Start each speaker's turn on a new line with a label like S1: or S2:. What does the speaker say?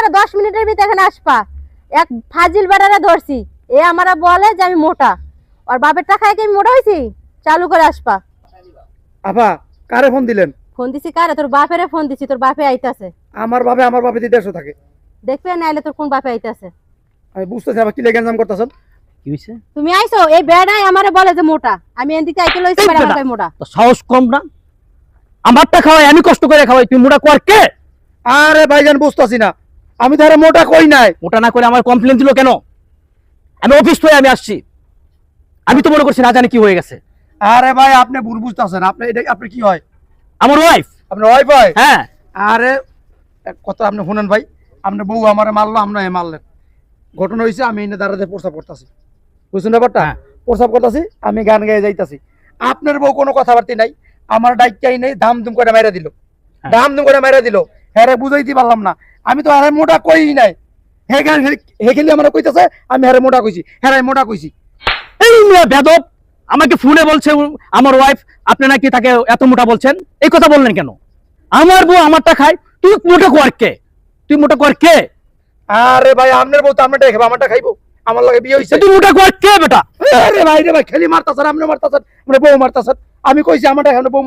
S1: করে 10 মিনিটের ভিতরে এখানে আসবা। এক ফাজিল বেটারে ধরছি, এ আমারা বলে যে আমি মোটা, আর বাপের টাকায় কি আমি মোটা হইছি? চালু করে আসবা।
S2: আপা কারে ফোন দিলেন?
S1: ফোন দিছি কারে? তোর বাপেরে ফোন দিছি, তোর বাপে আইতাছে।
S2: আমার বাপে বিদেশে থাকে।
S1: দেখবে নাইলে তোর কোন বাপে আইতাছে।
S2: আমি বুঝতেছি আবার কি লেগে এক্সাম করতেছেন।
S3: কি হইছে?
S1: তুমি আইছো এই বেড়াই আমারে বলে যে মোটা, আমি এদিকে আইতে লইছি বেড়া আমাকে মোটা।
S3: তো সাহস কম না? আমারটা খাওয়াই, আমি কষ্ট করে খাওয়াই, তুই মোটা কর কে?
S2: আরে ভাইজান বুঝতাছি না, আমি তো আরে মোটা কই নাই।
S3: মোটা না করে আমার কমপ্লেন দিল কেন? আমি অফিস হয়ে আমি আসছি, আমি তো মনে করছি না জানি কি হয়ে গেছে।
S2: আরে ভাই আপনি ভুল বুঝতেছেন। আপনি এটা আপনি কি হয়?
S3: আমার ওয়াইফ।
S2: আপনার ওয়াইফ হয়?
S3: হ্যাঁ।
S2: আরে এক কথা আপনি শুনেন ভাই, আপনার বউ আমারে মারলো, আপনি মারলেন। ঘটনা হয়েছে আমি এনে দাঁড়াতে প্রস্তাব করতেছি, বুঝছেন ব্যাপারটা? প্রস্তাব করতেছি, আমি গান গায়ে যাইতাছি। আপনার বউ কোনো কথাবার্তা নাই, আমার ডাইকাই নেই, ধাম ধুম করে মাইরা দিল, ধাম ধুম করে মাইরা দিল। হ্যাঁ বুঝাইতে পারলাম না, আমি তো আরে মোটা কই নাই। হে খেলি আমার কইতেছে আমি হারে মোটা কইছি, হ্যাঁ মোটা কইছি।
S3: এই মেয়ে বেদব, আমাকে ফোনে বলছে আমার ওয়াইফ আপনি নাকি তাকে এত মোটা বলছেন। এই কথা বললেন কেন? আমার বউ আমারটা খায়, তুই মোটা কর কে? তুই মোটা কর কে?
S2: আরে ভাই আপনার বউ তো আপনারটা খাবো, আমারটা খাইবো? আমার লাগে বিয়ে হইছে।
S3: তুই মোটা কর কে বেটা?
S2: আরে ভাই রে ভাই, খেলি মারতাছেন, আপনি মারতাছেন, মানে বউ মারতাছেন। আমি কইছি আমারটা খাবো, বউ